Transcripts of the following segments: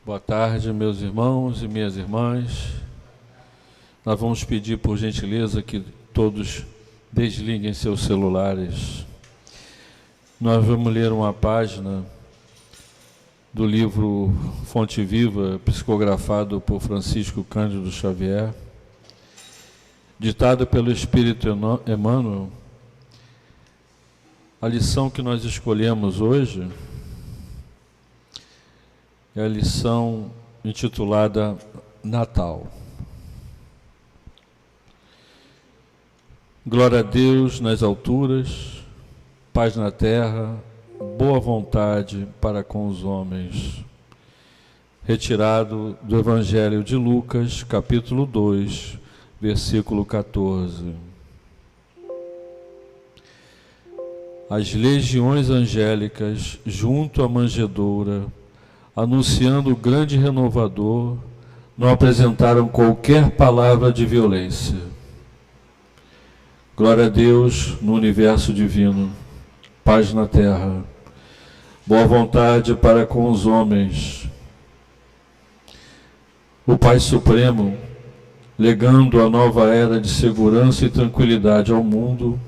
Boa tarde, meus irmãos e minhas irmãs. Nós vamos pedir, por gentileza, que todos desliguem seus celulares. Nós vamos ler uma página do livro Fonte Viva, psicografado por Francisco Cândido Xavier, ditado pelo Espírito Emmanuel. A lição que nós escolhemos hoje é a lição intitulada Natal. Glória a Deus nas alturas, paz na terra, boa vontade para com os homens. Retirado do Evangelho de Lucas, capítulo 2, versículo 14. As legiões angélicas, junto à manjedoura, anunciando o grande renovador, não apresentaram qualquer palavra de violência. Glória a Deus no universo divino, paz na terra, boa vontade para com os homens. O Pai Supremo, legando a nova era de segurança e tranquilidade ao mundo,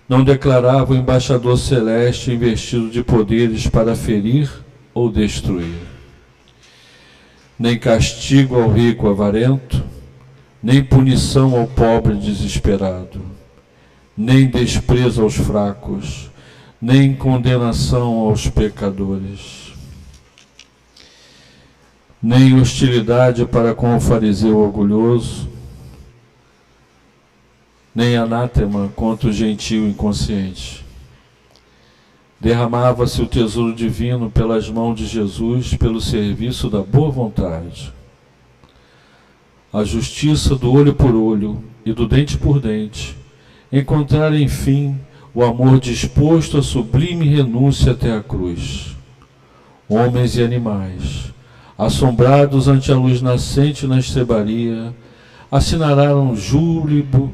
não declarava o embaixador celeste investido de poderes para ferir ou destruir. Nem castigo ao rico avarento, nem punição ao pobre desesperado, nem desprezo aos fracos, nem condenação aos pecadores, nem hostilidade para com o fariseu orgulhoso, nem anátema contra o gentio inconsciente. Derramava-se o tesouro divino pelas mãos de Jesus, pelo serviço da boa vontade. A justiça do olho por olho e do dente por dente, encontrar, enfim, o amor disposto à sublime renúncia até a cruz. Homens e animais, assombrados ante a luz nascente na estrebaria, assinalaram júbilo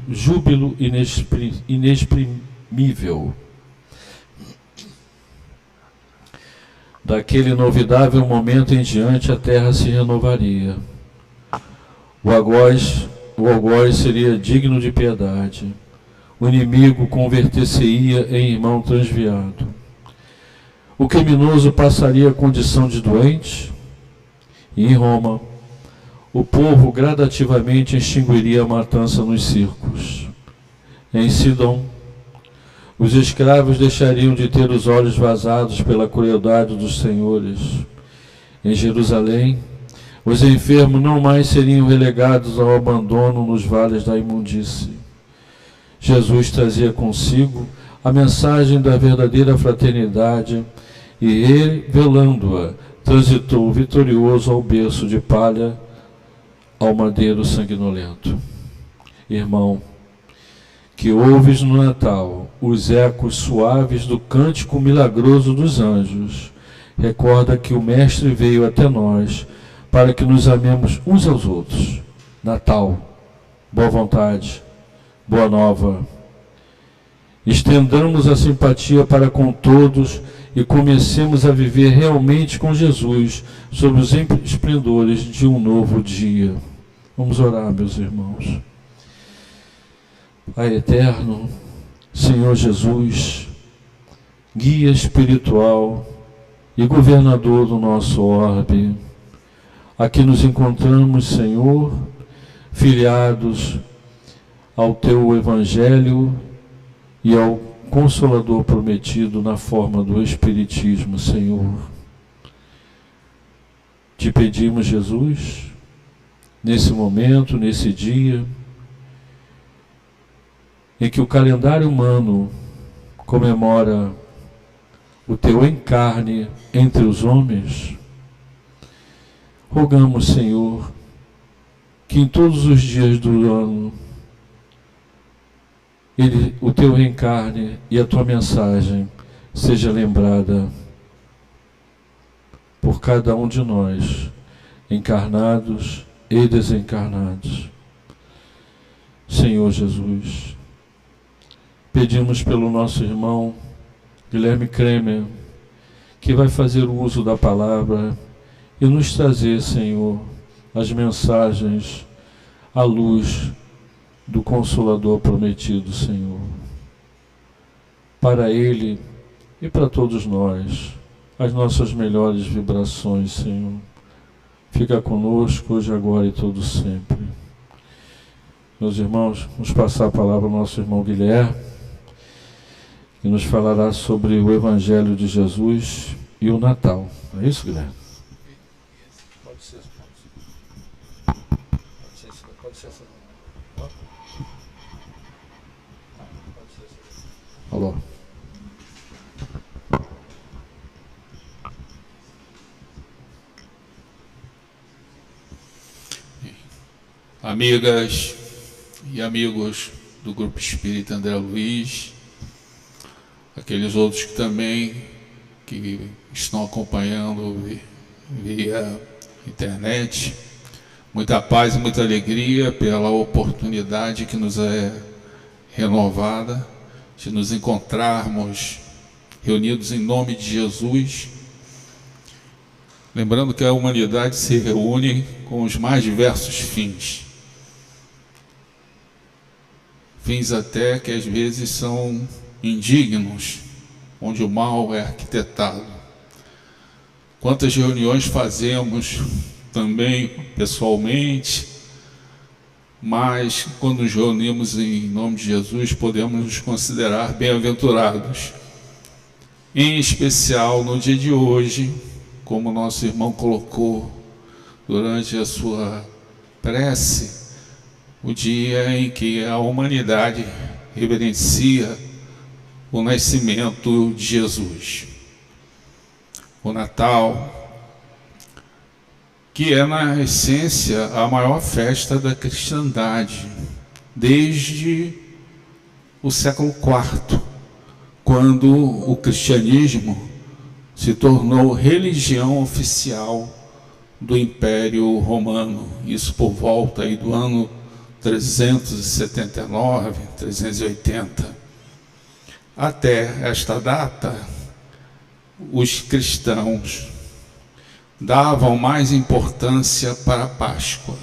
inexprimível. Daquele inovidável momento em diante, a terra se renovaria. O algoz seria digno de piedade. O inimigo converter-se-ia em irmão transviado. O criminoso passaria a condição de doente. E em Roma, o povo gradativamente extinguiria a matança nos circos. Em Sidom, os escravos deixariam de ter os olhos vazados pela crueldade dos senhores. Em Jerusalém, os enfermos não mais seriam relegados ao abandono nos vales da imundície. Jesus trazia consigo a mensagem da verdadeira fraternidade e, revelando-a, transitou vitorioso ao berço de palha, ao madeiro sanguinolento. Irmão, que ouves no Natal os ecos suaves do cântico milagroso dos anjos, recorda que o Mestre veio até nós para que nos amemos uns aos outros. Natal, boa vontade, boa nova. Estendamos a simpatia para com todos e comecemos a viver realmente com Jesus sob os esplendores de um novo dia. Vamos orar, meus irmãos. Pai eterno, Senhor Jesus, guia espiritual e governador do nosso orbe, aqui nos encontramos, Senhor, filiados ao Teu Evangelho e ao Consolador prometido na forma do Espiritismo, Senhor. Te pedimos, Jesus, nesse momento, nesse dia, em que o calendário humano comemora o Teu encarne entre os homens, rogamos, Senhor, que em todos os dias do ano, o Teu reencarne e a Tua mensagem seja lembrada por cada um de nós, encarnados e desencarnados. Senhor Jesus, pedimos pelo nosso irmão Guilherme Kremer, que vai fazer o uso da palavra e nos trazer, Senhor, as mensagens à luz do Consolador prometido, Senhor. Para Ele e para todos nós, as nossas melhores vibrações, Senhor. Fica conosco hoje, agora e todo sempre. Meus irmãos, vamos passar a palavra ao nosso irmão Guilherme, que nos falará sobre o Evangelho de Jesus e o Natal. É isso, Guilherme? Pode ser. Alô. Amigas e amigos do Grupo Espírita André Luiz, aqueles outros que estão acompanhando via internet, muita paz e muita alegria pela oportunidade que nos é renovada de nos encontrarmos reunidos em nome de Jesus, lembrando que a humanidade se reúne com os mais diversos fins até que às vezes são indignos, onde o mal é arquitetado. Quantas reuniões fazemos também pessoalmente, mas quando nos reunimos em nome de Jesus, podemos nos considerar bem-aventurados. Em especial no dia de hoje, como nosso irmão colocou durante a sua prece, o dia em que a humanidade reverencia o nascimento de Jesus. O Natal, que é na essência a maior festa da cristandade, desde o século IV, quando o cristianismo se tornou religião oficial do Império Romano, isso por volta aí do ano 379, 380. Até esta data, os cristãos davam mais importância para a Páscoa,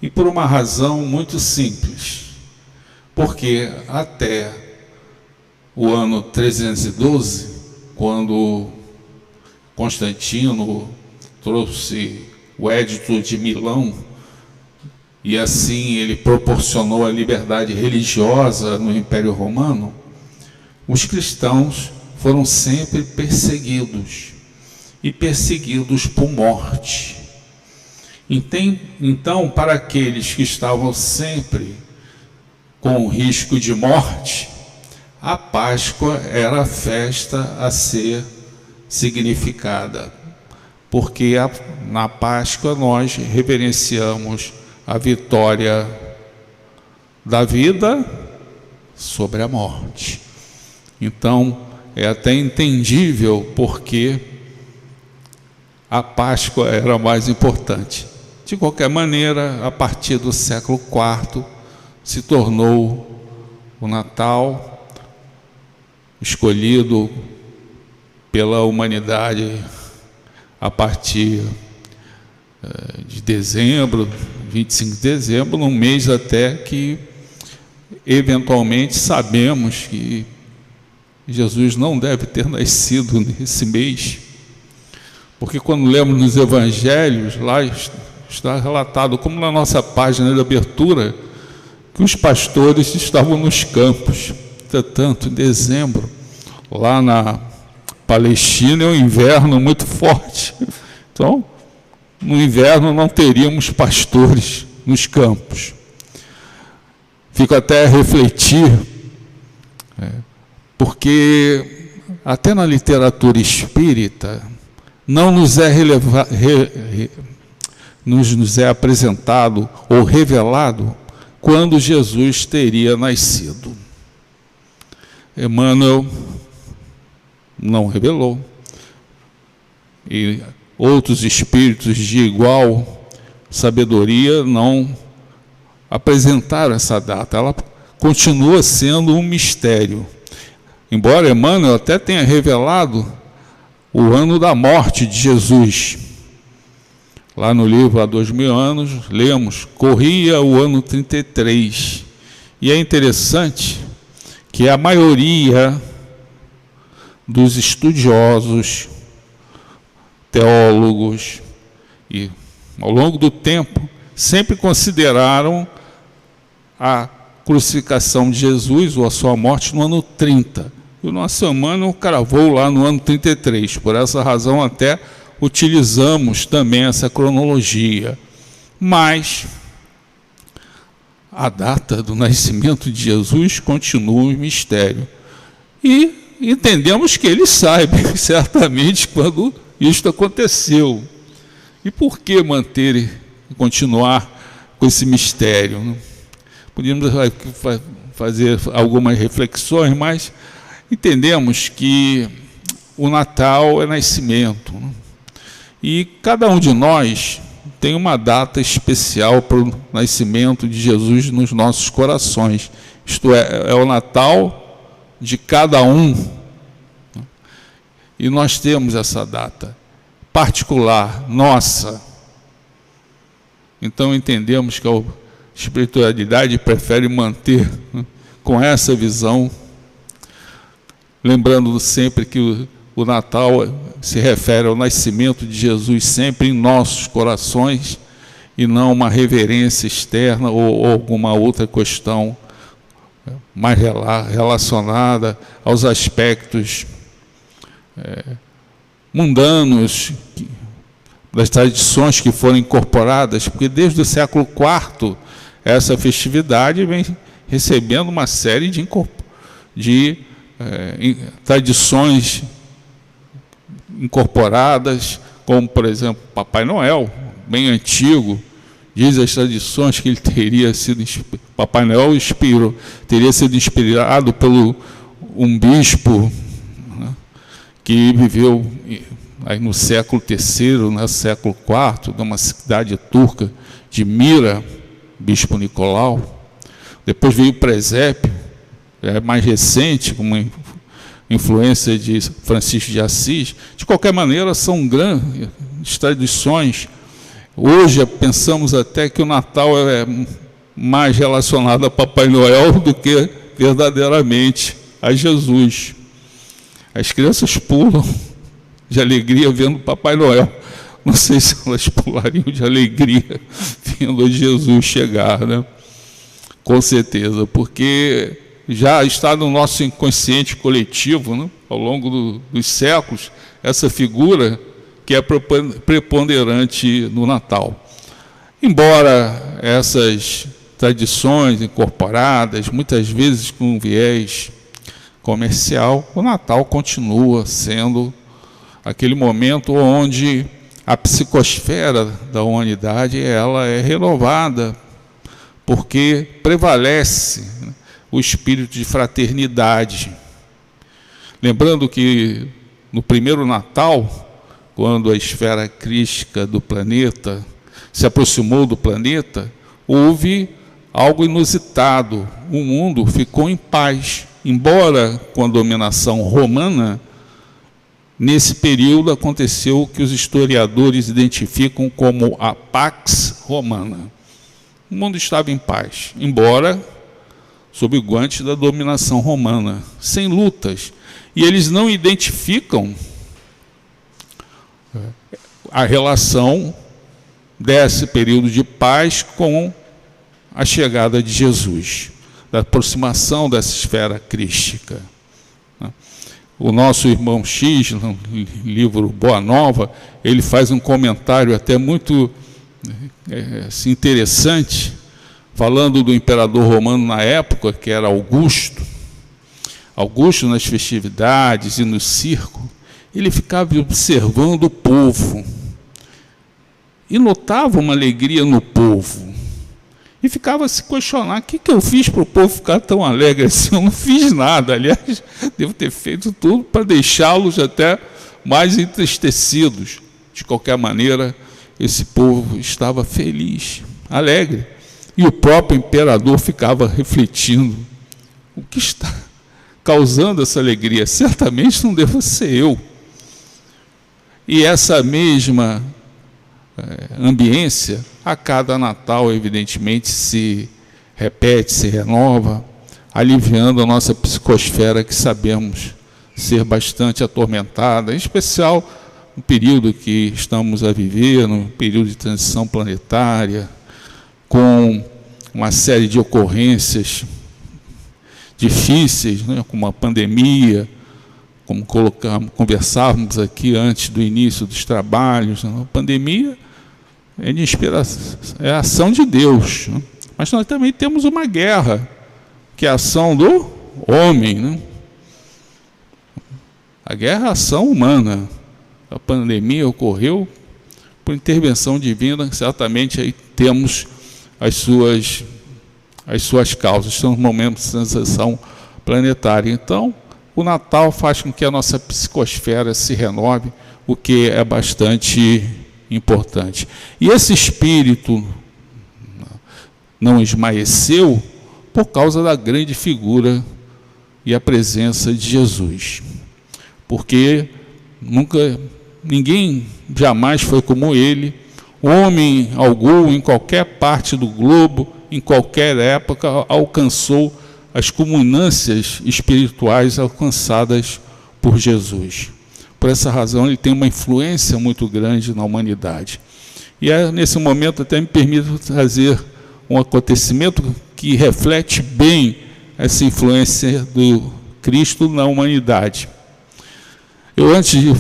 e por uma razão muito simples, porque até o ano 312, quando Constantino trouxe o Edito de Milão, e assim ele proporcionou a liberdade religiosa no Império Romano, os cristãos foram sempre perseguidos, e perseguidos por morte. Então, para aqueles que estavam sempre com o risco de morte, a Páscoa era a festa a ser significada, porque na Páscoa nós reverenciamos a vitória da vida sobre a morte. Então, é até entendível porque a Páscoa era mais importante. De qualquer maneira, a partir do século IV, se tornou o Natal escolhido pela humanidade a partir de dezembro, 25 de dezembro, num mês até que eventualmente sabemos que Jesus não deve ter nascido nesse mês, porque quando lemos nos evangelhos, lá está relatado, como na nossa página de abertura, que os pastores estavam nos campos. Portanto, em dezembro, lá na Palestina, é um inverno muito forte. Então, no inverno não teríamos pastores nos campos. Fico até a refletir, porque até na literatura espírita não nos é nos é apresentado ou revelado quando Jesus teria nascido. Emmanuel não revelou, e outros espíritos de igual sabedoria não apresentaram essa data. Ela continua sendo um mistério, embora Emmanuel até tenha revelado o ano da morte de Jesus, Lá no livro Há 2000 anos, lemos, corria o ano 33. E é interessante que a maioria dos estudiosos, teólogos, e ao longo do tempo, sempre consideraram a crucificação de Jesus, ou a sua morte, no ano 30. E o nosso humano cravou lá no ano 33. Por essa razão, até utilizamos também essa cronologia. Mas a data do nascimento de Jesus continua um mistério. E entendemos que ele sabe certamente quando isto aconteceu. E por que manter e continuar com esse mistério? Podíamos fazer algumas reflexões, mas entendemos que o Natal é nascimento. E cada um de nós tem uma data especial para o nascimento de Jesus nos nossos corações. Isto é o Natal de cada um. E nós temos essa data particular, nossa. Então entendemos que a espiritualidade prefere manter com essa visão, lembrando sempre que o Natal se refere ao nascimento de Jesus sempre em nossos corações e não uma reverência externa ou alguma outra questão mais relacionada aos aspectos mundanos das tradições que foram incorporadas, porque desde o século IV essa festividade vem recebendo uma série de tradições incorporadas, como, por exemplo, Papai Noel, bem antigo. Diz as tradições que ele teria sido, Papai Noel teria sido inspirado pelo um bispo, né, que viveu aí no século III, no século IV, numa cidade turca de Mira, bispo Nicolau. Depois veio o presépio, mais recente, com uma influência de Francisco de Assis. De qualquer maneira, são grandes tradições. Hoje pensamos até que o Natal é mais relacionado a Papai Noel do que verdadeiramente a Jesus. As crianças pulam de alegria vendo Papai Noel. Não sei se elas pulariam de alegria vendo Jesus chegar, né? Com certeza, porque já está no nosso inconsciente coletivo, né, ao longo dos séculos, essa figura que é preponderante no Natal. Embora essas tradições incorporadas, muitas vezes com um viés comercial, o Natal continua sendo aquele momento onde a psicosfera da humanidade ela é renovada, porque prevalece o espírito de fraternidade. Lembrando que no primeiro Natal, quando a esfera crística do planeta se aproximou do planeta, houve algo inusitado. O mundo ficou em paz, embora com a dominação romana. Nesse período aconteceu o que os historiadores identificam como a Pax Romana. O mundo estava em paz, embora sob o guante da dominação romana, sem lutas. E eles não identificam a relação desse período de paz com a chegada de Jesus, da aproximação dessa esfera crística. O nosso irmão X, no livro Boa Nova, ele faz um comentário até muito assim, interessante, falando do imperador romano na época, que era Augusto. Augusto, nas festividades e no circo, ele ficava observando o povo e notava uma alegria no povo. E ficava a se questionar, o que eu fiz para o povo ficar tão alegre assim? Eu não fiz nada, aliás, devo ter feito tudo para deixá-los até mais entristecidos. De qualquer maneira, esse povo estava feliz, alegre. E o próprio imperador ficava refletindo, o que está causando essa alegria? Certamente não devo ser eu. E essa mesma ambiência, a cada Natal, evidentemente, se repete, se renova, aliviando a nossa psicosfera, que sabemos ser bastante atormentada, em especial no período que estamos a viver, no período de transição planetária, com uma série de ocorrências difíceis, né, como a pandemia, como conversávamos aqui antes do início dos trabalhos. A pandemia é de inspiração, é a ação de Deus, né? Mas nós também temos uma guerra, que é a ação do homem, né? A guerra é a ação humana. A pandemia ocorreu por intervenção divina, certamente aí temos as suas causas, são momentos de transição planetária. Então, o Natal faz com que a nossa psicosfera se renove, o que é bastante importante. E esse espírito não esmaeceu por causa da grande figura e a presença de Jesus. Porque ninguém jamais foi como ele, homem algum em qualquer parte do globo, em qualquer época, alcançou as culminâncias espirituais alcançadas por Jesus. Por essa razão, ele tem uma influência muito grande na humanidade. E nesse momento até me permito trazer um acontecimento que reflete bem essa influência do Cristo na humanidade. Eu, antes de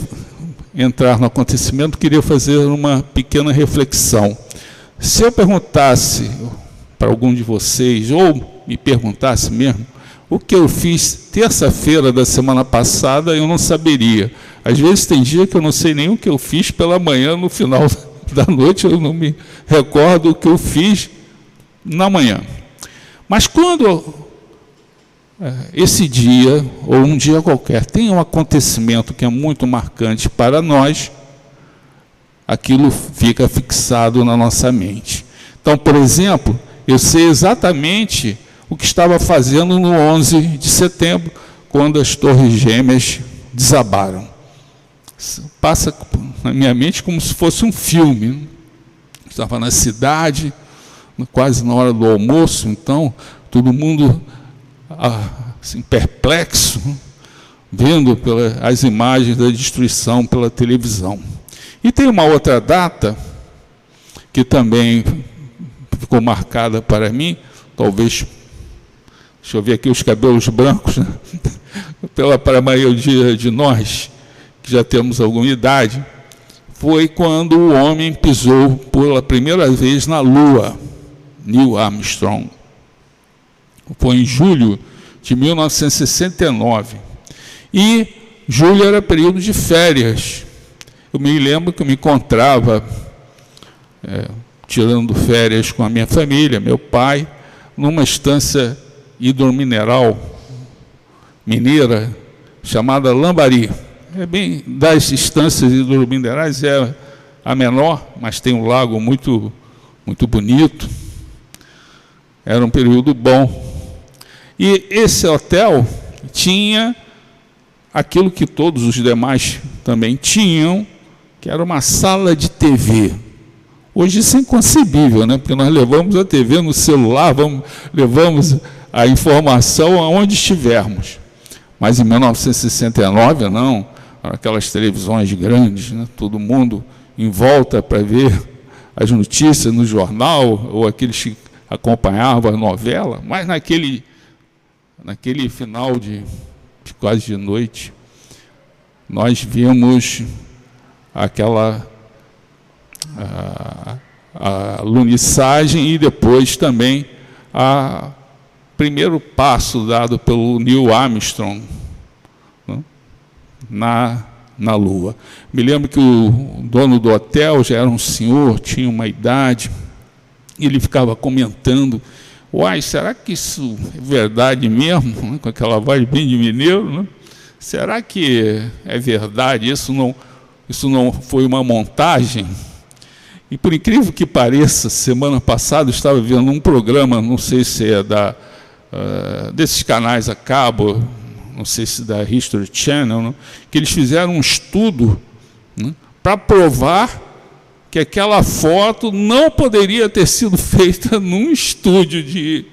entrar no acontecimento, queria fazer uma pequena reflexão. Se eu perguntasse para algum de vocês, ou me perguntasse mesmo, o que eu fiz terça-feira da semana passada, eu não saberia. Às vezes tem dia que eu não sei nem o que eu fiz pela manhã, no final da noite eu não me recordo o que eu fiz na manhã. Mas quando esse dia, ou um dia qualquer, tem um acontecimento que é muito marcante para nós, aquilo fica fixado na nossa mente. Então, por exemplo, eu sei exatamente o que estava fazendo no 11 de setembro, quando as Torres Gêmeas desabaram. Passa na minha mente como se fosse um filme. Estava na cidade, quase na hora do almoço, então, todo mundo assim, perplexo, vendo as imagens da destruição pela televisão. E tem uma outra data, que também ficou marcada para mim, talvez, deixa eu ver aqui os cabelos brancos, né? Para a maioria de nós, que já temos alguma idade, foi quando o homem pisou pela primeira vez na Lua, Neil Armstrong. Foi em julho de 1969. E julho era período de férias. Eu me lembro que eu me encontrava tirando férias com a minha família, meu pai, numa estância hidromineral mineira chamada Lambari. É bem das estâncias hidrominerais, é a menor, mas tem um lago muito, muito bonito. Era um período bom. E esse hotel tinha aquilo que todos os demais também tinham, que era uma sala de TV. Hoje isso é inconcebível, né? Porque nós levamos a TV no celular, levamos a informação aonde estivermos. Mas em 1969, não, aquelas televisões grandes, né? Todo mundo em volta para ver as notícias no jornal, ou aqueles que acompanhavam a novela, mas naquele final de quase de noite, nós vimos aquela a lunissagem e depois também o primeiro passo dado pelo Neil Armstrong, né, na Lua. Me lembro que o dono do hotel já era um senhor, tinha uma idade, e ele ficava comentando: uai, será que isso é verdade mesmo? Com aquela voz bem de mineiro, né? Será que é verdade? Isso não foi uma montagem? E por incrível que pareça, semana passada eu estava vendo um programa, não sei se é desses canais a cabo, não sei se da History Channel, né? Que eles fizeram um estudo, né, para provar que aquela foto não poderia ter sido feita num estúdio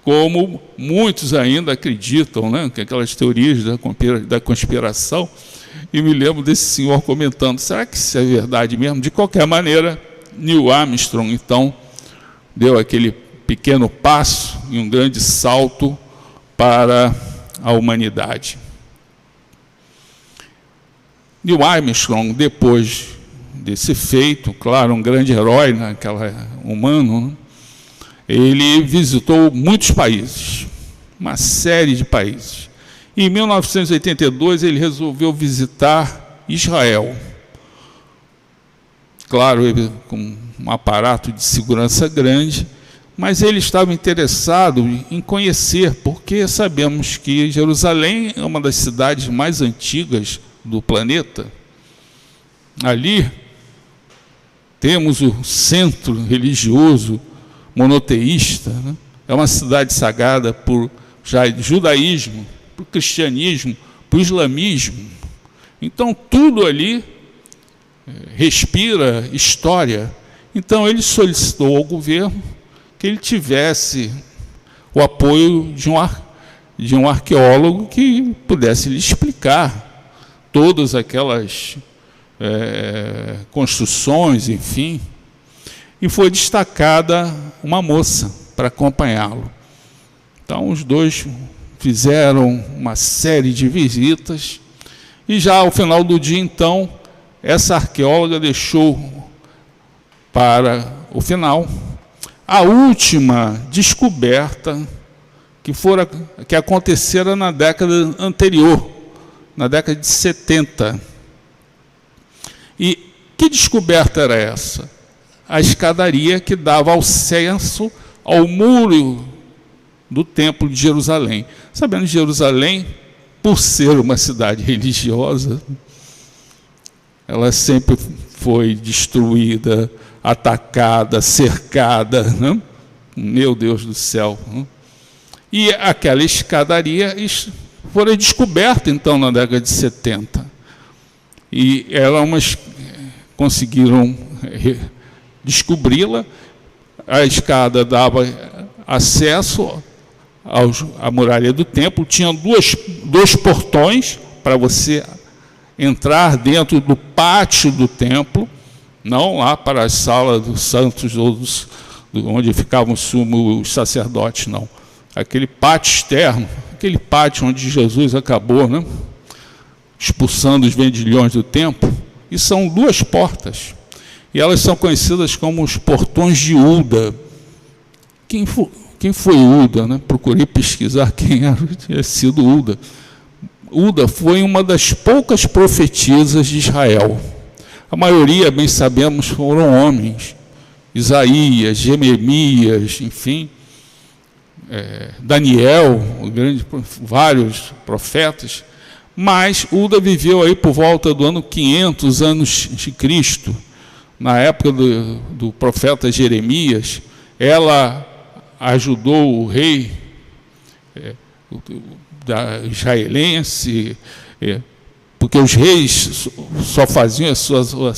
como muitos ainda acreditam, né? Que aquelas teorias da conspiração. E me lembro desse senhor comentando, será que isso é verdade mesmo? De qualquer maneira, Neil Armstrong, então, deu aquele pequeno passo e um grande salto para a humanidade. Neil Armstrong, depois desse feito, claro, um grande herói humano, né? Ele visitou muitos países, uma série de países. Em 1982, ele resolveu visitar Israel. Claro, ele, com um aparato de segurança grande, mas ele estava interessado em conhecer, porque sabemos que Jerusalém é uma das cidades mais antigas do planeta. Ali temos o centro religioso monoteísta, né? É uma cidade sagrada por judaísmo, por cristianismo, por islamismo. Então tudo ali respira história. Então ele solicitou ao governo que ele tivesse o apoio de um arqueólogo que pudesse lhe explicar todas aquelas construções, enfim. E foi destacada uma moça para acompanhá-lo. Então os dois fizeram uma série de visitas, e já ao final do dia, então, essa arqueóloga deixou para o final a última descoberta que acontecera na década anterior, na década de 70. E que descoberta era essa? A escadaria que dava acesso ao muro do Templo de Jerusalém. Sabendo que Jerusalém, por ser uma cidade religiosa, ela sempre foi destruída, atacada, cercada, né? Meu Deus do céu. Né? E aquela escadaria foi descoberta, então, na década de 70. E conseguiram descobri-la. A escada dava acesso à muralha do templo, tinha dois portões para você entrar dentro do pátio do templo, não lá para a sala dos santos, onde ficavam os sacerdotes, não. Aquele pátio externo, aquele pátio onde Jesus acabou, né, expulsando os vendilhões do templo, e são duas portas. E elas são conhecidas como os portões de Uda. Quem foi Uda? Né? Procurei pesquisar quem tinha sido Uda. Uda foi uma das poucas profetisas de Israel. A maioria, bem sabemos, foram homens. Isaías, Jeremias, enfim, Daniel, vários profetas. Mas Uda viveu aí por volta do ano 500 antes de Cristo. Na época do profeta Jeremias, ela ajudou o rei israelense, porque os reis só faziam as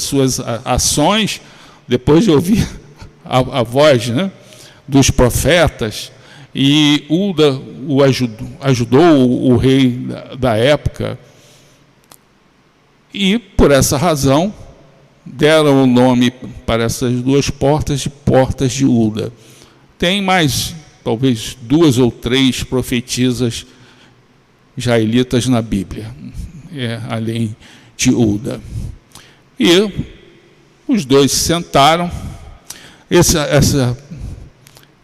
suas ações depois de ouvir a voz, né, dos profetas, e Uda ajudou o rei da época, e por essa razão deram o nome para essas duas portas de portas de Uda. Tem mais, talvez, 2 ou 3 profetisas israelitas na Bíblia, além de Uda. E os dois se sentaram.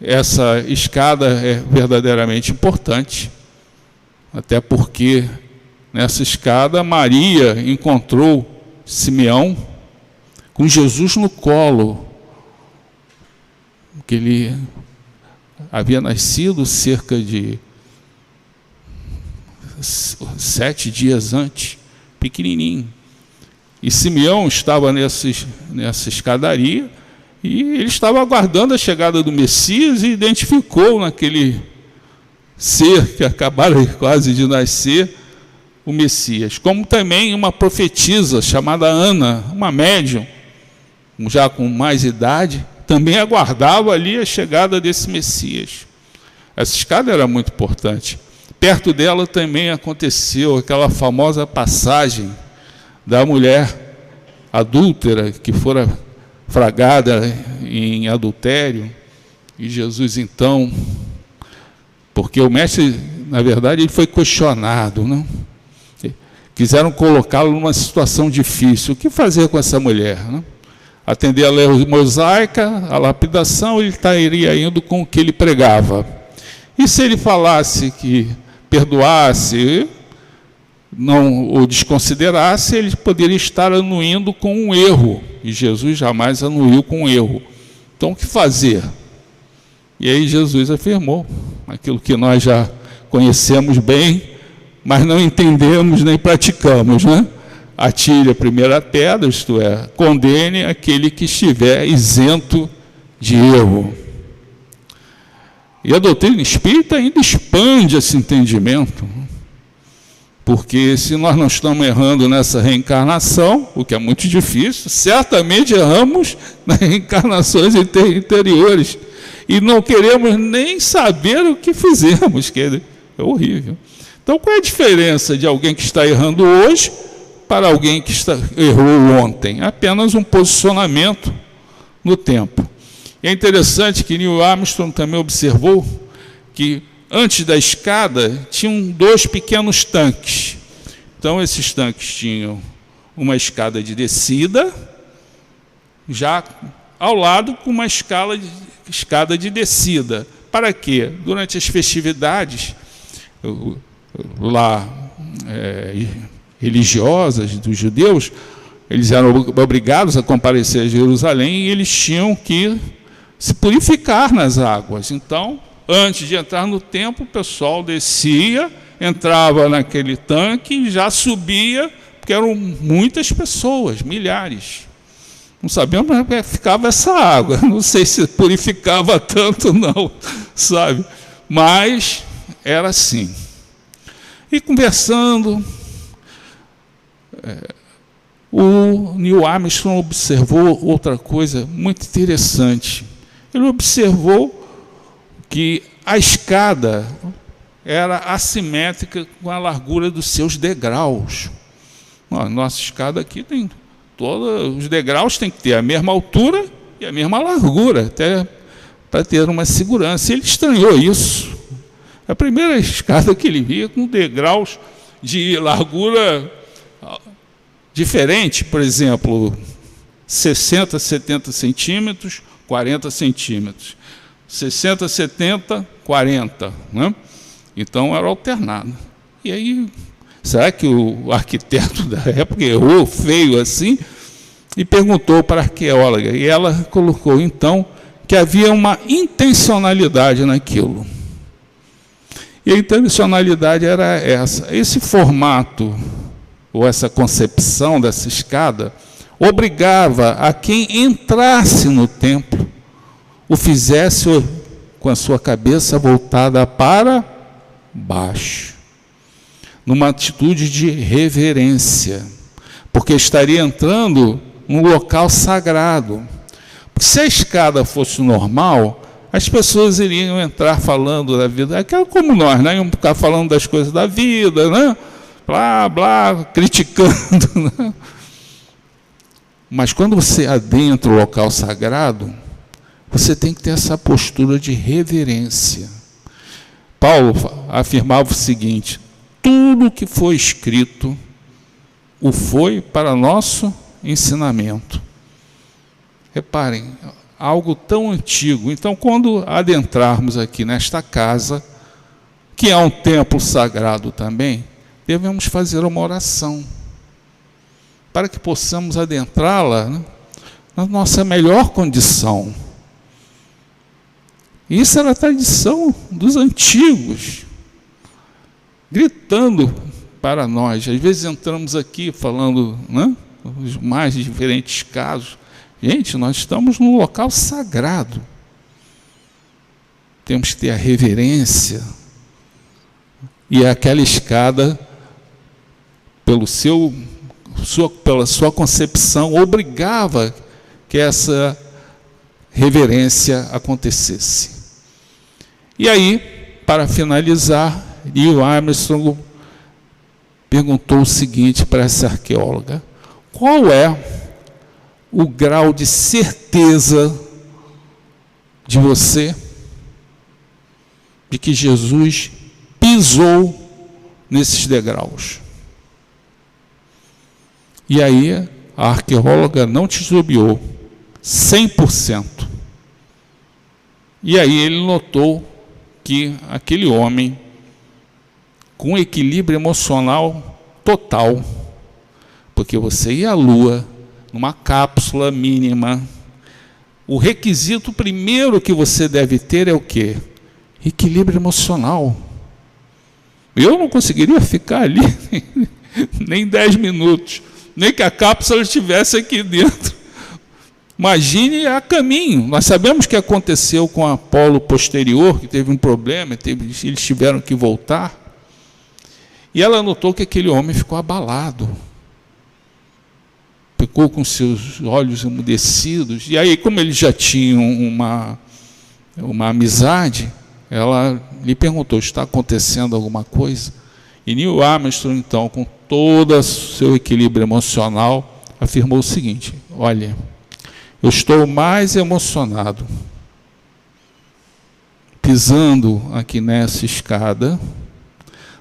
Essa escada é verdadeiramente importante, até porque nessa escada Maria encontrou Simeão com Jesus no colo, que ele havia nascido cerca de 7 dias antes, pequenininho. E Simeão estava nessa escadaria, e ele estava aguardando a chegada do Messias, e identificou naquele ser que acabara quase de nascer o Messias. Como também uma profetisa chamada Ana, uma médium, já com mais idade, também aguardava ali a chegada desse Messias. Essa escada era muito importante. Perto dela também aconteceu aquela famosa passagem da mulher adúltera que fora flagrada em adultério. E Jesus, então, porque o mestre, na verdade, ele foi questionado, não? Quiseram colocá-lo numa situação difícil. O que fazer com essa mulher? Não? Atender a lei mosaica, a lapidação, ele estaria indo com o que ele pregava. E se ele falasse que perdoasse, não o desconsiderasse, ele poderia estar anuindo com um erro. E Jesus jamais anuiu com um erro. Então, o que fazer? E aí Jesus afirmou aquilo que nós já conhecemos bem, mas não entendemos nem praticamos, né? Atire a primeira pedra, isto é, condene aquele que estiver isento de erro. E a doutrina espírita ainda expande esse entendimento, porque se nós não estamos errando nessa reencarnação, o que é muito difícil, certamente erramos nas reencarnações anteriores, e não queremos nem saber o que fizemos, que é horrível. Então, qual é a diferença de alguém que está errando hoje para alguém que errou ontem? Apenas um posicionamento no tempo. E é interessante que Neil Armstrong também observou que antes da escada tinham 2 pequenos tanques. Então, esses tanques tinham uma escada de descida, já ao lado com uma escada de descida. Para quê? Durante as festividades lá religiosas dos judeus, eles eram obrigados a comparecer a Jerusalém e eles tinham que se purificar nas águas. Então, antes de entrar no templo, o pessoal descia, entrava naquele tanque e já subia, porque eram muitas pessoas, milhares. Não sabemos como é que ficava essa água, não sei se purificava tanto não, sabe? Mas era assim. E conversando, o Neil Armstrong observou outra coisa muito interessante. Ele observou que a escada era assimétrica com a largura dos seus degraus. Nossa escada aqui tem todos os degraus, tem que ter a mesma altura e a mesma largura, até para ter uma segurança. Ele estranhou isso. A primeira escada que ele via com degraus de largura diferente, por exemplo, 60, 70 centímetros, 40 centímetros. 60, 70, 40. Né? Então, era alternado. E aí, será que o arquiteto da época errou feio assim? E perguntou para a arqueóloga. E ela colocou, então, que havia uma intencionalidade naquilo. E a intencionalidade era essa. Esse formato, ou essa concepção dessa escada, obrigava a quem entrasse no templo, o fizesse com a sua cabeça voltada para baixo, numa atitude de reverência, porque estaria entrando num local sagrado. Porque se a escada fosse normal, as pessoas iriam entrar falando da vida, aquela como nós, né? Iam ficar falando das coisas da vida, né? Blá, blá, criticando. Né? Mas quando você adentra o local sagrado, você tem que ter essa postura de reverência. Paulo afirmava o seguinte: tudo que foi escrito o foi para nosso ensinamento. Reparem, algo tão antigo. Então, quando adentrarmos aqui nesta casa, que é um templo sagrado também, devemos fazer uma oração, para que possamos adentrá-la, né, na nossa melhor condição. Isso era a tradição dos antigos, gritando para nós. Às vezes entramos aqui falando, né, os mais diferentes casos. Gente, nós estamos num local sagrado. Temos que ter a reverência. E aquela escada, pela sua concepção, obrigava que essa reverência acontecesse. E aí, para finalizar, Neil Armstrong perguntou o seguinte para essa arqueóloga: qual é o grau de certeza de você de que Jesus pisou nesses degraus? E aí a arqueóloga não titubeou, 100%. E aí ele notou que aquele homem, com equilíbrio emocional total, porque você ia à Lua numa cápsula mínima, o requisito primeiro que você deve ter é o quê? Equilíbrio emocional. Eu não conseguiria ficar ali nem 10 minutos, nem que a cápsula estivesse aqui dentro. Imagine a caminho. Nós sabemos o que aconteceu com a Apolo posterior, que teve um problema, eles tiveram que voltar. E ela notou que aquele homem ficou abalado, ficou com seus olhos emudecidos. E aí, como eles já tinham uma amizade, ela lhe perguntou: está acontecendo alguma coisa? E Neil Armstrong, então, com todo o seu equilíbrio emocional, afirmou o seguinte: olha, eu estou mais emocionado pisando aqui nessa escada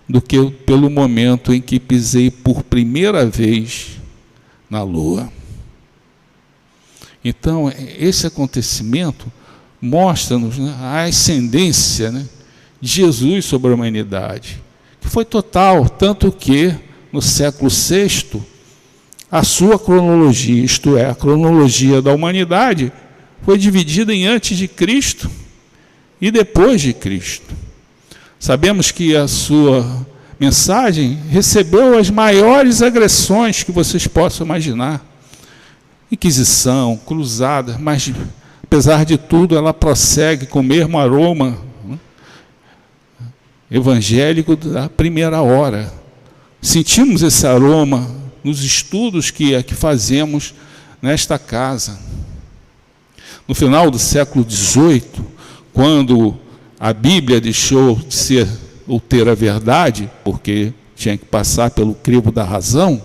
do que pelo momento em que pisei por primeira vez na Lua. Então, esse acontecimento mostra-nos, né, a ascendência, né, de Jesus sobre a humanidade, que foi total, tanto que no século VI, a sua cronologia, isto é, a cronologia da humanidade, foi dividida em antes de Cristo e depois de Cristo. Sabemos que a sua mensagem recebeu as maiores agressões que vocês possam imaginar. Inquisição, cruzada, mas apesar de tudo ela prossegue com o mesmo aroma, né, evangélico da primeira hora. Sentimos esse aroma nos estudos que fazemos nesta casa. No final do século XVIII, quando a Bíblia deixou de ser ou ter a verdade, porque tinha que passar pelo crivo da razão,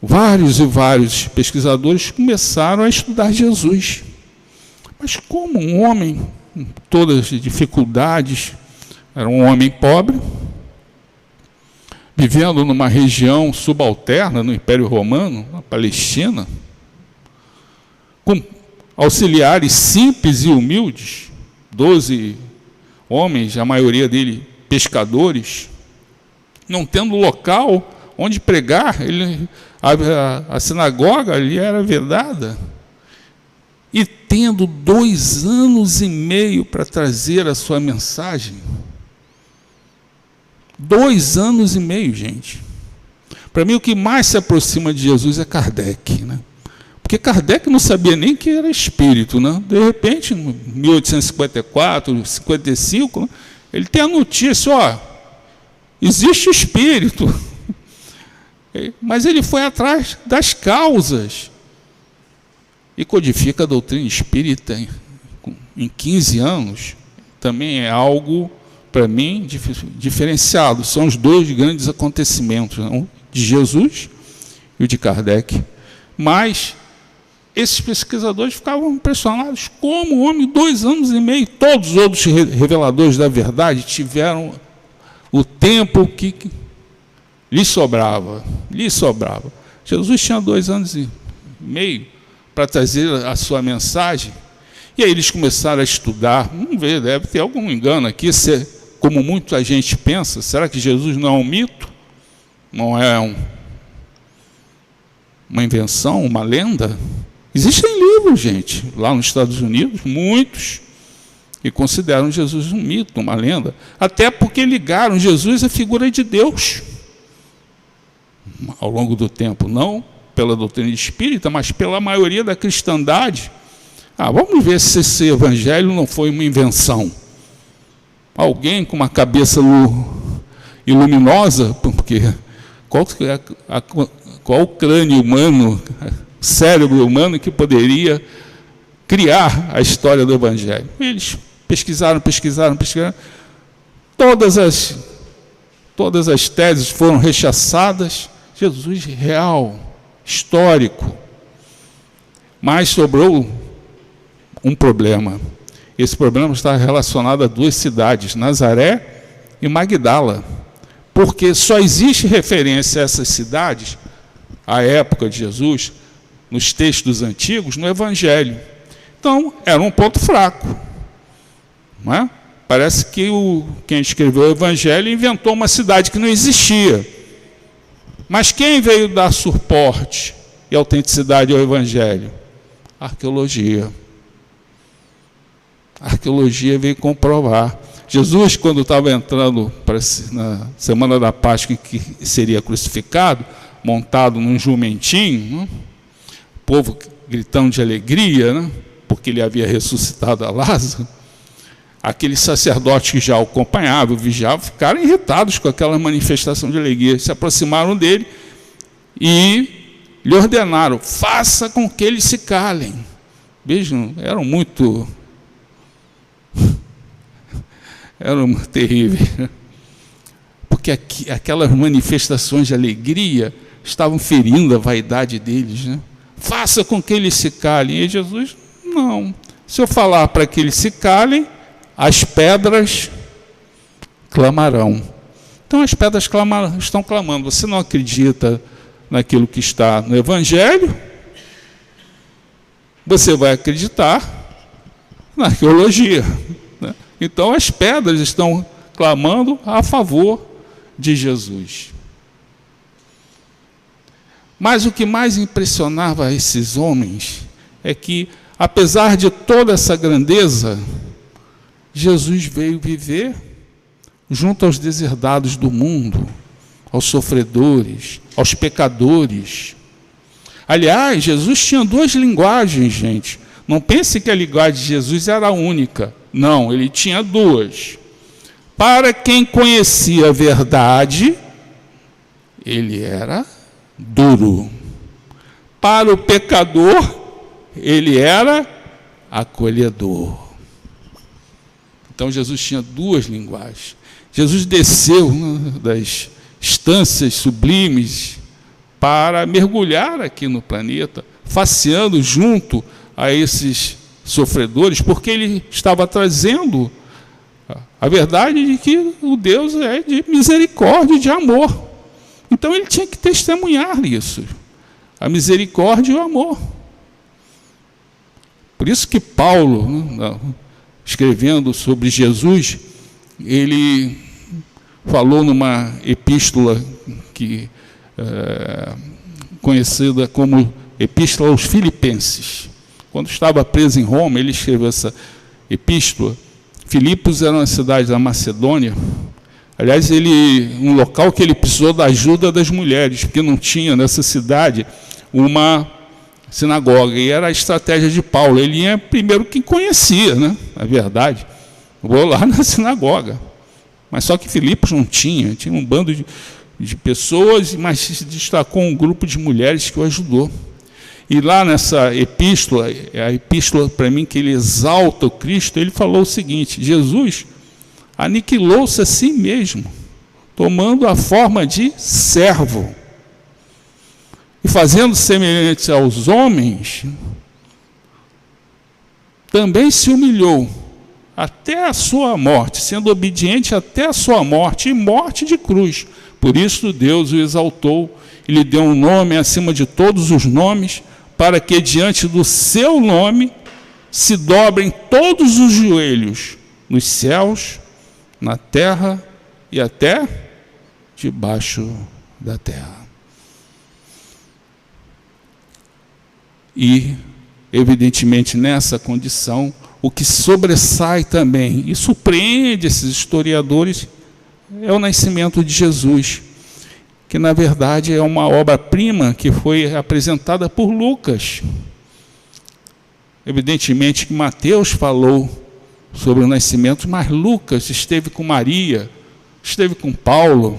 vários e vários pesquisadores começaram a estudar Jesus. Mas como um homem com todas as dificuldades, era um homem pobre, vivendo numa região subalterna no Império Romano, na Palestina, com auxiliares simples e humildes, 12 homens, a maioria deles pescadores, não tendo local onde pregar, a sinagoga ali era vedada, e tendo 2 anos e meio para trazer a sua mensagem. 2 anos e meio, gente. Para mim, o que mais se aproxima de Jesus é Kardec, né? Porque Kardec não sabia nem que era espírito, né? De repente, em 1854, 55, ele tem a notícia: ó, existe espírito. Mas ele foi atrás das causas e codifica a doutrina espírita em 15 anos. Também é algo, para mim, diferenciado. São os 2 grandes acontecimentos, um de Jesus e o de Kardec. Mas esses pesquisadores ficavam impressionados como o homem, 2 anos e meio, todos os outros reveladores da verdade tiveram o tempo que lhe sobrava. Jesus tinha 2 anos e meio para trazer a sua mensagem. E aí eles começaram a estudar. Vamos ver, deve ter algum engano aqui, como muita gente pensa. Será que Jesus não é um mito? Não é uma invenção, uma lenda? Existem livros, gente, lá nos Estados Unidos, muitos, que consideram Jesus um mito, uma lenda, até porque ligaram Jesus à figura de Deus ao longo do tempo, não pela doutrina espírita, mas pela maioria da cristandade. Vamos ver se esse evangelho não foi uma invenção. Alguém com uma cabeça iluminosa, porque qual o crânio humano cérebro humano que poderia criar a história do Evangelho. Eles pesquisaram. Todas as teses foram rechaçadas. Jesus real, histórico. Mas sobrou um problema. Esse problema está relacionado a duas cidades, Nazaré e Magdala. Porque só existe referência a essas cidades, à época de Jesus, nos textos antigos, no Evangelho. Então, era um ponto fraco. Não é? Parece que quem escreveu o Evangelho inventou uma cidade que não existia. Mas quem veio dar suporte e autenticidade ao Evangelho? A arqueologia. A arqueologia veio comprovar. Jesus, quando estava entrando na semana da Páscoa, que seria crucificado, montado num jumentinho, né? O povo gritando de alegria, né? Porque ele havia ressuscitado a Lázaro, aqueles sacerdotes que já o acompanhavam, vigiavam, ficaram irritados com aquela manifestação de alegria, se aproximaram dele e lhe ordenaram: faça com que eles se calem. Vejam, eram terríveis, porque aquelas manifestações de alegria estavam ferindo a vaidade deles, né? Faça com que eles se calem. E Jesus: não, se eu falar para que eles se calem, as pedras clamarão. Então as pedras estão clamando. Você não acredita naquilo que está no Evangelho? Você vai acreditar na arqueologia, né? Então as pedras estão clamando a favor de Jesus. Mas o que mais impressionava esses homens é que, apesar de toda essa grandeza, Jesus veio viver junto aos deserdados do mundo, aos sofredores, aos pecadores. Aliás, Jesus tinha duas linguagens, gente. Não pense que a linguagem de Jesus era única. Não, ele tinha duas. Para quem conhecia a verdade, ele era duro. Para o pecador, ele era acolhedor. Então Jesus tinha duas linguagens. Jesus desceu das instâncias sublimes para mergulhar aqui no planeta, passeando junto a esses sofredores, porque ele estava trazendo a verdade de que o Deus é de misericórdia e de amor. Então ele tinha que testemunhar isso, a misericórdia e o amor. Por isso que Paulo, escrevendo sobre Jesus, ele falou numa epístola conhecida como Epístola aos Filipenses. Quando estava preso em Roma, ele escreveu essa epístola. Filipos era uma cidade da Macedônia. Aliás, um local que ele precisou da ajuda das mulheres, porque não tinha nessa cidade uma sinagoga. E era a estratégia de Paulo. Ele ia primeiro quem conhecia, né? Na verdade, vou lá na sinagoga. Mas só que Filipos não tinha um bando de pessoas, mas se destacou um grupo de mulheres que o ajudou. E lá nessa epístola, a epístola para mim que ele exalta o Cristo, ele falou o seguinte: Jesus aniquilou-se a si mesmo, tomando a forma de servo, e fazendo semelhante aos homens, também se humilhou até a sua morte, sendo obediente até a sua morte, e morte de cruz. Por isso Deus o exaltou e lhe deu um nome acima de todos os nomes, para que diante do seu nome se dobrem todos os joelhos, nos céus, na terra e até debaixo da terra. E, evidentemente, nessa condição, o que sobressai também e surpreende esses historiadores é o nascimento de Jesus, que na verdade é uma obra-prima que foi apresentada por Lucas. Evidentemente que Mateus falou sobre o nascimento, mas Lucas esteve com Maria, esteve com Paulo.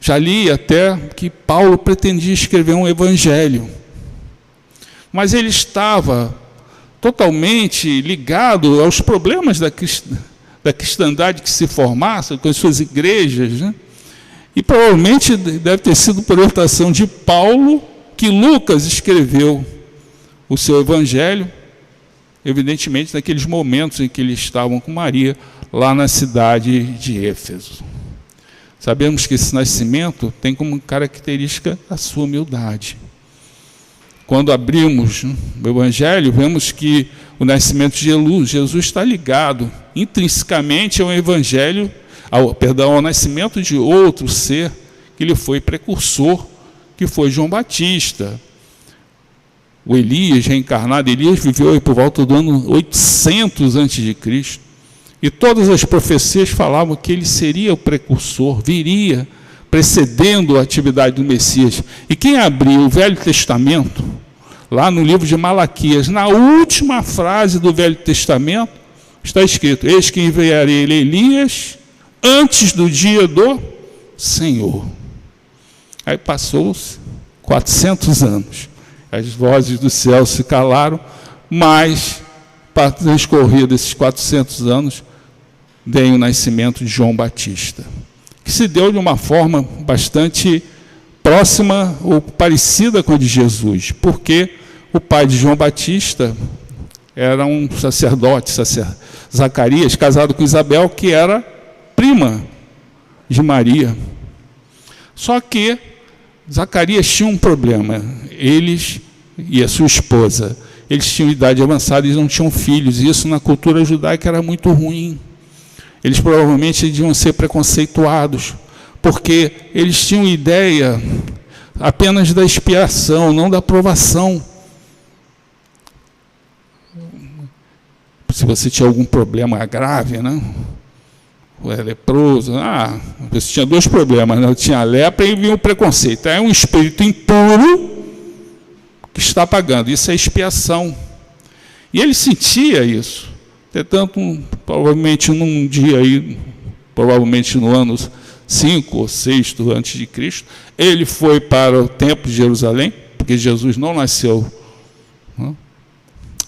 Já li até que Paulo pretendia escrever um evangelho, mas ele estava totalmente ligado aos problemas da cristandade que se formasse, com as suas igrejas, né? E provavelmente deve ter sido por orientação de Paulo que Lucas escreveu o seu evangelho, evidentemente naqueles momentos em que eles estavam com Maria, lá na cidade de Éfeso. Sabemos que esse nascimento tem como característica a sua humildade. Quando abrimos o evangelho, vemos que o nascimento de Jesus está ligado intrinsecamente ao evangelho, ao nascimento de outro ser que lhe foi precursor, que foi João Batista. O Elias, reencarnado, Elias viveu por volta do ano 800 a.C., e todas as profecias falavam que ele seria o precursor, viria precedendo a atividade do Messias. E quem abriu o Velho Testamento, lá no livro de Malaquias, na última frase do Velho Testamento, está escrito: eis que enviarei Elias antes do dia do Senhor. Aí passou-se 400 anos. As vozes do céu se calaram, mas, para transcorrer desses 400 anos, veio o nascimento de João Batista, que se deu de uma forma bastante próxima ou parecida com a de Jesus, porque o pai de João Batista era um sacerdote, Zacarias, casado com Isabel, que era prima de Maria. Só que Zacarias tinha um problema. Eles e a sua esposa, eles tinham idade avançada e não tinham filhos, e isso na cultura judaica era muito ruim. Eles provavelmente deviam ser preconceituados, porque eles tinham ideia apenas da expiação, não da aprovação. Se você tinha algum problema grave, né? É leproso, você tinha dois problemas, né? Tinha a lepra e vinha o preconceito. É um espírito impuro que está pagando, isso é expiação. E ele sentia isso. Portanto, provavelmente num dia aí, provavelmente no ano 5 ou 6 antes de Cristo, ele foi para o templo de Jerusalém, porque Jesus não nasceu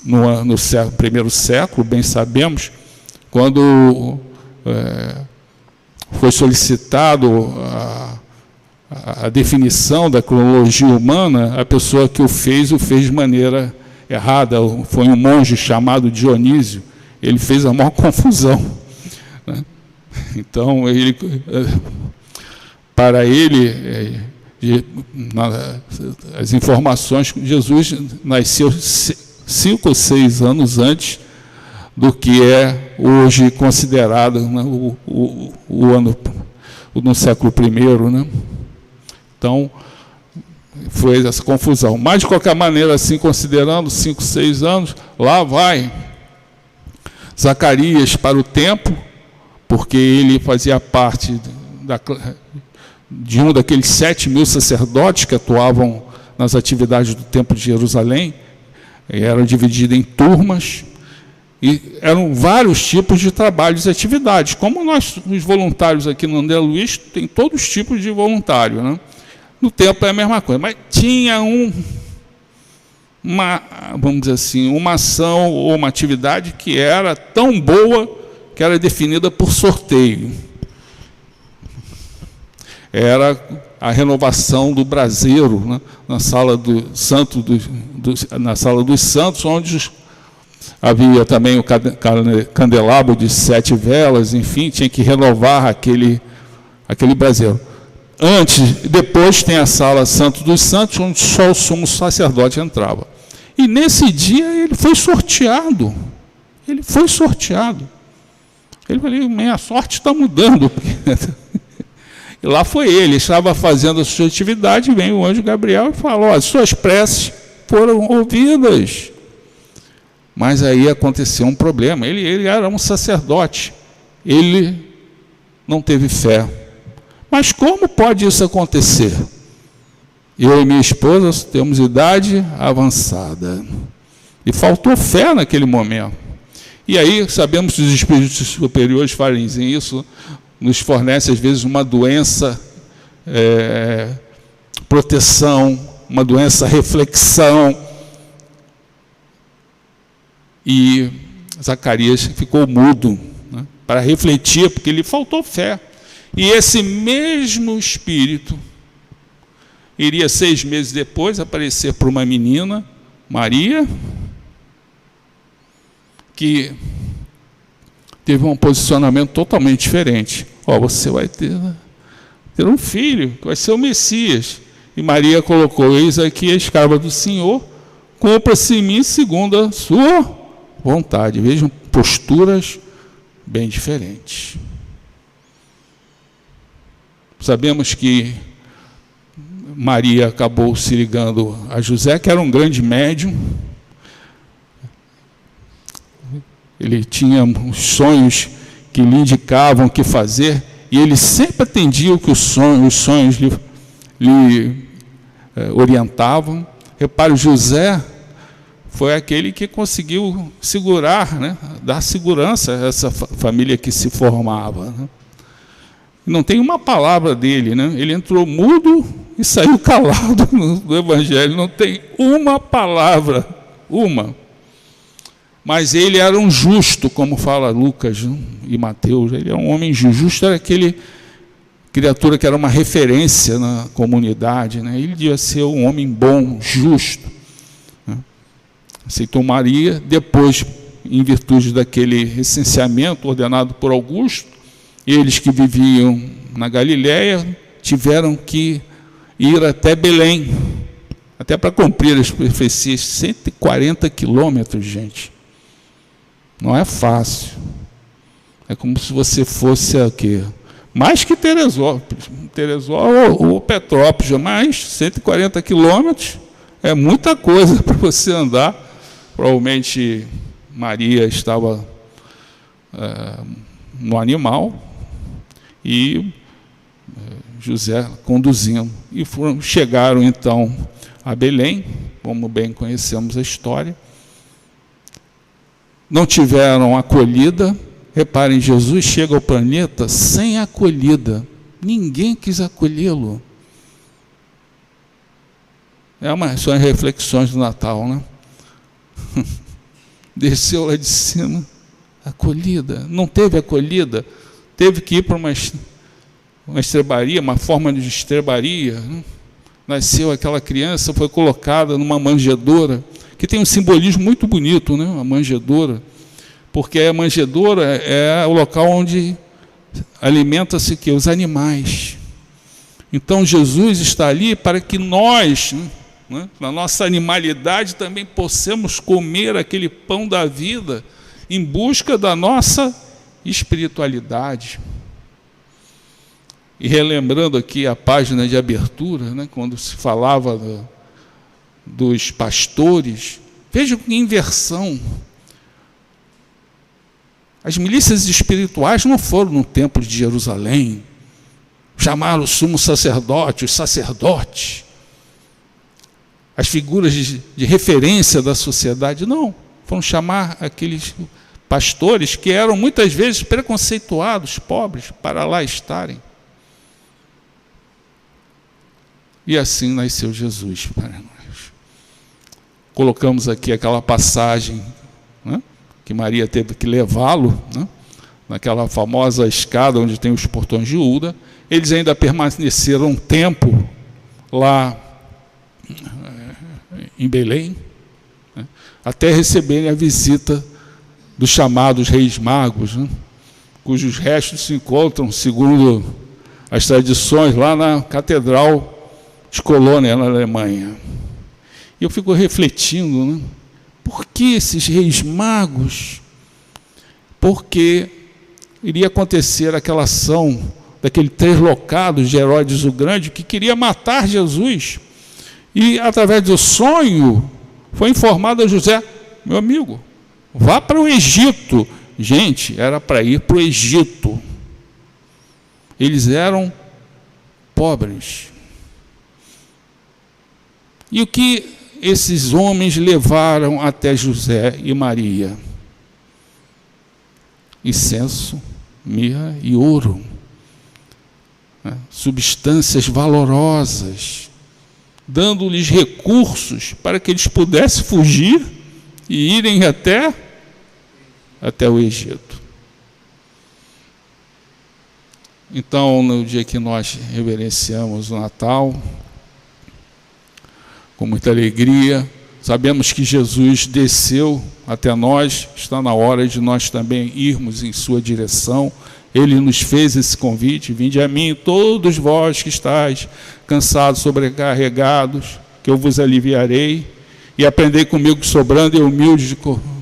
no primeiro século, bem sabemos, quando foi solicitado a definição da cronologia humana, a pessoa que o fez de maneira errada. Foi um monge chamado Dionísio. Ele fez a maior confusão, né? Então, para ele, as informações, Jesus nasceu 5 ou 6 anos antes do que é hoje considerado, né, o ano no século I, né? Então, foi essa confusão. Mas, de qualquer maneira, assim, considerando 5, 6 anos, lá vai Zacarias para o templo, porque ele fazia parte de um daqueles 7.000 sacerdotes que atuavam nas atividades do templo de Jerusalém. Eram divididos em turmas, e eram vários tipos de trabalhos e atividades. Como nós, os voluntários aqui no André Luiz, tem todos os tipos de voluntário, né? No templo é a mesma coisa, mas tinha vamos dizer assim, uma ação ou uma atividade que era tão boa que era definida por sorteio. Era a renovação do braseiro, né, na sala na sala dos santos, onde havia também o candelabro de 7 velas, enfim, tinha que renovar aquele braseiro. Depois tem a sala Santo dos Santos, onde só o sumo sacerdote entrava. E nesse dia ele foi sorteado. Ele foi sorteado. Ele falou: minha sorte está mudando. E lá foi ele, estava fazendo a sua atividade, vem o anjo Gabriel e falou: as suas preces foram ouvidas. Mas aí aconteceu um problema. Ele era um sacerdote. Ele não teve fé. Mas como pode isso acontecer? Eu e minha esposa temos idade avançada. E faltou fé naquele momento. E aí, sabemos que os espíritos superiores fazem isso, nos fornece às vezes uma doença, proteção, uma doença reflexão, E Zacarias ficou mudo, né, para refletir, porque lhe faltou fé. E esse mesmo Espírito iria 6 meses depois aparecer para uma menina, Maria, que teve um posicionamento totalmente diferente. Você vai ter um filho, que vai ser o Messias. E Maria colocou: eis aqui a escrava do Senhor, cumpra-se em mim segundo a sua vontade. Vejam, posturas bem diferentes. Sabemos que Maria acabou se ligando a José, que era um grande médium. Ele tinha uns sonhos que lhe indicavam o que fazer, e ele sempre atendia o que os sonhos lhe orientavam. Repare, José foi aquele que conseguiu segurar, né, dar segurança a essa família que se formava, né? Não tem uma palavra dele, né? Ele entrou mudo e saiu calado no Evangelho. Não tem uma palavra, uma. Mas ele era um justo, como fala Lucas, né, e Mateus. Ele era um homem justo. Justo era aquele criatura que era uma referência na comunidade, né? Ele devia ser um homem bom, justo, né? Aceitou Maria, depois, em virtude daquele recenseamento ordenado por Augusto, eles que viviam na Galiléia tiveram que ir até Belém, até para cumprir as profecias. 140 quilômetros, gente. Não é fácil. É como se você fosse o quê? Mais que Teresópolis ou Petrópolis, mais 140 quilômetros é muita coisa para você andar. Provavelmente Maria estava no animal e José conduzindo. E chegaram então a Belém, como bem conhecemos a história. Não tiveram acolhida. Reparem, Jesus chega ao planeta sem acolhida. Ninguém quis acolhê-lo. São as reflexões do Natal, né? Desceu lá de cima, acolhida. Não teve acolhida. Teve que ir para uma estrebaria, uma forma de estrebaria, né? Nasceu aquela criança, foi colocada numa manjedoura, que tem um simbolismo muito bonito, né? A manjedoura, porque a manjedoura é o local onde alimenta-se os animais. Então Jesus está ali para que nós, né, na nossa animalidade, também possamos comer aquele pão da vida em busca da nossa espiritualidade. E relembrando aqui a página de abertura, né, quando se falava dos pastores, vejam que inversão. As milícias espirituais não foram no templo de Jerusalém, chamaram o sumo sacerdote, os sacerdotes, as figuras de referência da sociedade, não. Foram chamar aqueles pastores que eram muitas vezes preconceituados, pobres, para lá estarem. E assim nasceu Jesus para nós. Colocamos aqui aquela passagem, né, que Maria teve que levá-lo, né, naquela famosa escada onde tem os portões de Uda. Eles ainda permaneceram um tempo lá em Belém, né, até receberem a visita dos chamados Reis Magos, né, cujos restos se encontram, segundo as tradições, lá na Catedral de Colônia, na Alemanha. E eu fico refletindo, né, por que esses Reis Magos? Porque iria acontecer aquela ação daquele translocado de Herodes o Grande, que queria matar Jesus. E, através do sonho, foi informado a José: meu amigo, vá para o Egito. Gente, era para ir para o Egito. Eles eram pobres. E o que esses homens levaram até José e Maria? Incenso, mirra e ouro, né? Substâncias valorosas, dando-lhes recursos para que eles pudessem fugir e irem até até o Egito. Então, no dia que nós reverenciamos o Natal, com muita alegria, sabemos que Jesus desceu até nós, está na hora de nós também irmos em sua direção. Ele nos fez esse convite: vinde a mim todos vós que estáis cansados, sobrecarregados, que eu vos aliviarei, e aprendei comigo que sou brando e humilde de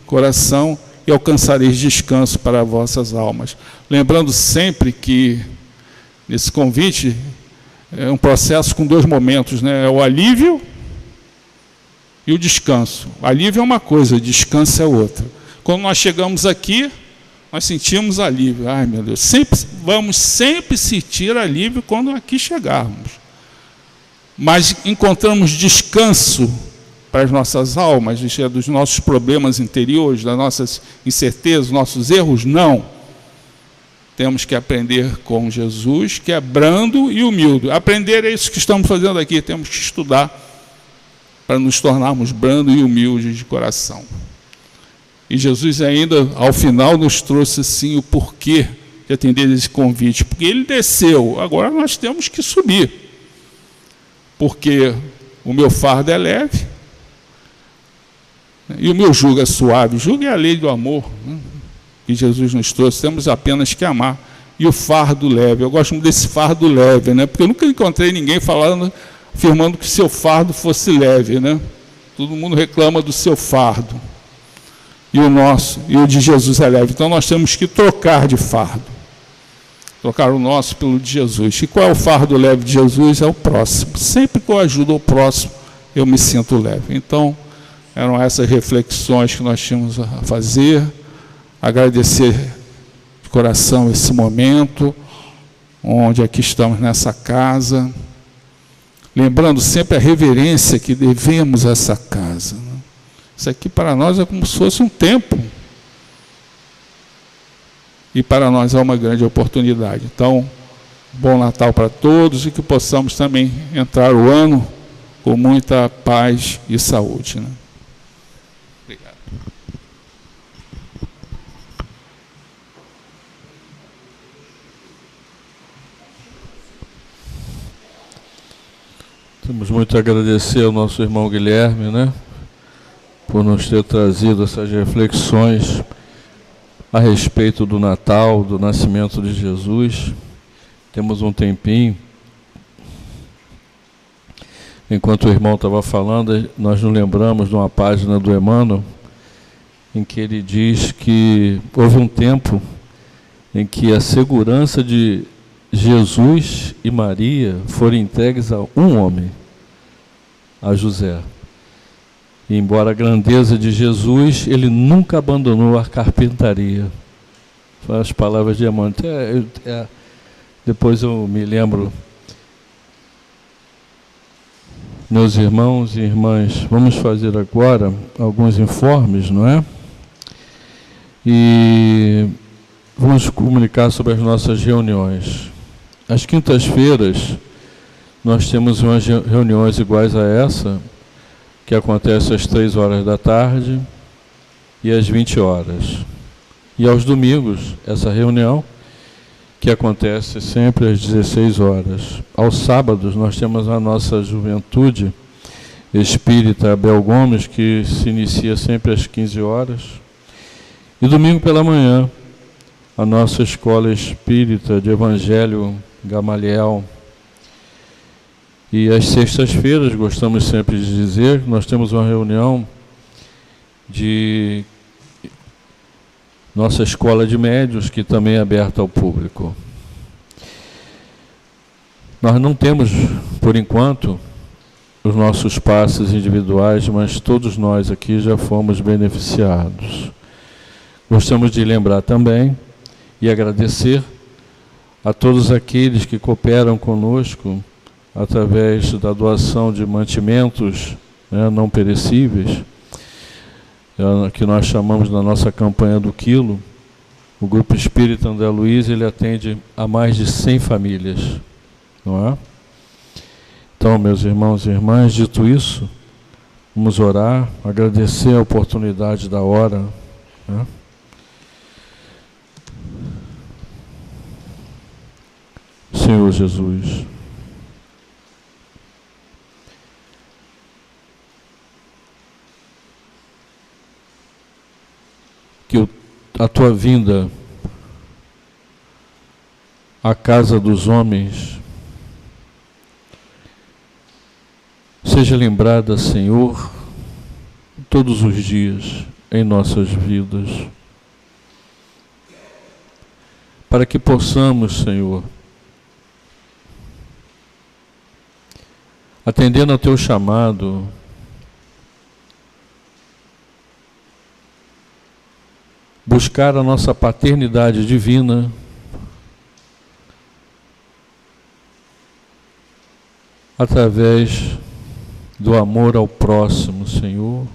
coração, e alcançareis descanso para vossas almas. Lembrando sempre que esse convite é um processo com dois momentos, né? É o alívio e o descanso. O alívio é uma coisa, o descanso é outra. Quando nós chegamos aqui, nós sentimos alívio. Ai, meu Deus, vamos sempre sentir alívio quando aqui chegarmos. Mas encontramos descanso para as nossas almas, dos nossos problemas interiores, das nossas incertezas, nossos erros? Não. Temos que aprender com Jesus, que é brando e humilde. Aprender é isso que estamos fazendo aqui. Temos que estudar para nos tornarmos brando e humildes de coração. E Jesus ainda, ao final, nos trouxe assim o porquê de atender esse convite. Porque ele desceu, agora nós temos que subir. Porque o meu fardo é leve e o meu jugo é suave. O jugo é a lei do amor, né, que Jesus nos trouxe. Temos apenas que amar. E o fardo leve, eu gosto muito desse fardo leve, né? Porque eu nunca encontrei ninguém afirmando que seu fardo fosse leve, né? Todo mundo reclama do seu fardo. E o nosso, e o de Jesus é leve. Então nós temos que trocar de fardo. Trocar o nosso pelo de Jesus. E qual é o fardo leve de Jesus? É o próximo. Sempre que eu ajudo o próximo, eu me sinto leve. Então, eram essas reflexões que nós tínhamos a fazer. Agradecer de coração esse momento, onde aqui estamos nessa casa, lembrando sempre a reverência que devemos a essa casa. Isso aqui para nós é como se fosse um templo, e para nós é uma grande oportunidade. Então, bom Natal para todos, e que possamos também entrar o ano com muita paz e saúde, né? Obrigado. Temos muito a agradecer ao nosso irmão Guilherme, né, por nos ter trazido essas reflexões a respeito do Natal, do nascimento de Jesus. Temos um tempinho. Enquanto o irmão estava falando, nós nos lembramos de uma página do Emmanuel, em que ele diz que houve um tempo em que a segurança de Jesus e Maria foram entregues a um homem, a José. E, embora a grandeza de Jesus, ele nunca abandonou a carpintaria. São as palavras de Emmanuel. Depois eu me lembro, meus irmãos e irmãs, vamos fazer agora alguns informes, não é? E vamos comunicar sobre as nossas reuniões. Às quintas-feiras, nós temos umas reuniões iguais a essa, que acontece às 3 horas da tarde e às 20 horas. E aos domingos, essa reunião, que acontece sempre às 16 horas. Aos sábados, nós temos a nossa juventude espírita Abel Gomes, que se inicia sempre às 15 horas. E domingo pela manhã, a nossa escola espírita de Evangelho Gamaliel. E às sextas-feiras, gostamos sempre de dizer, nós temos uma reunião de nossa escola de médiuns, que também é aberta ao público. Nós não temos, por enquanto, os nossos passes individuais, mas todos nós aqui já fomos beneficiados. Gostamos de lembrar também e agradecer a todos aqueles que cooperam conosco através da doação de mantimentos, né, não perecíveis, que nós chamamos na nossa campanha do quilo. O Grupo Espírita André Luiz, ele atende a mais de 100 famílias, não é? Então, meus irmãos e irmãs, dito isso, vamos orar, agradecer a oportunidade da hora, né? Senhor Jesus. Que a tua vinda à casa dos homens seja lembrada, Senhor, todos os dias em nossas vidas, para que possamos, Senhor, atendendo ao teu chamado, buscar a nossa paternidade divina, através do amor ao próximo, Senhor,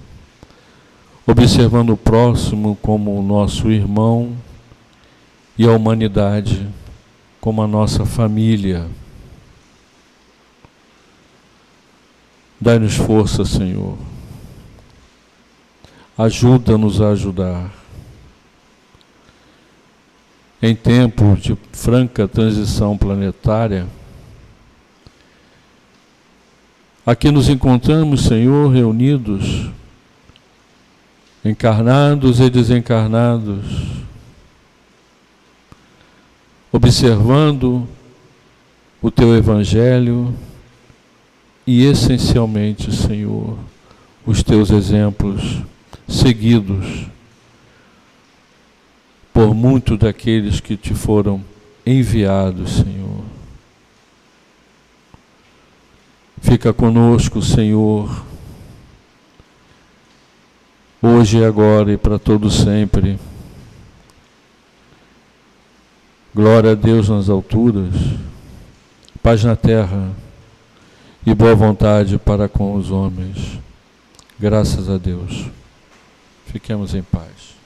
observando o próximo como o nosso irmão e a humanidade como a nossa família. Dai-nos força, Senhor. Ajuda-nos a ajudar. Em tempo de franca transição planetária, aqui nos encontramos, Senhor, reunidos, encarnados e desencarnados, observando o Teu Evangelho e, essencialmente, Senhor, os Teus exemplos seguidos por muitos daqueles que Te foram enviados, Senhor. Fica conosco, Senhor, hoje e agora e para todo sempre. Glória a Deus nas alturas, paz na terra e boa vontade para com os homens. Graças a Deus. Fiquemos em paz.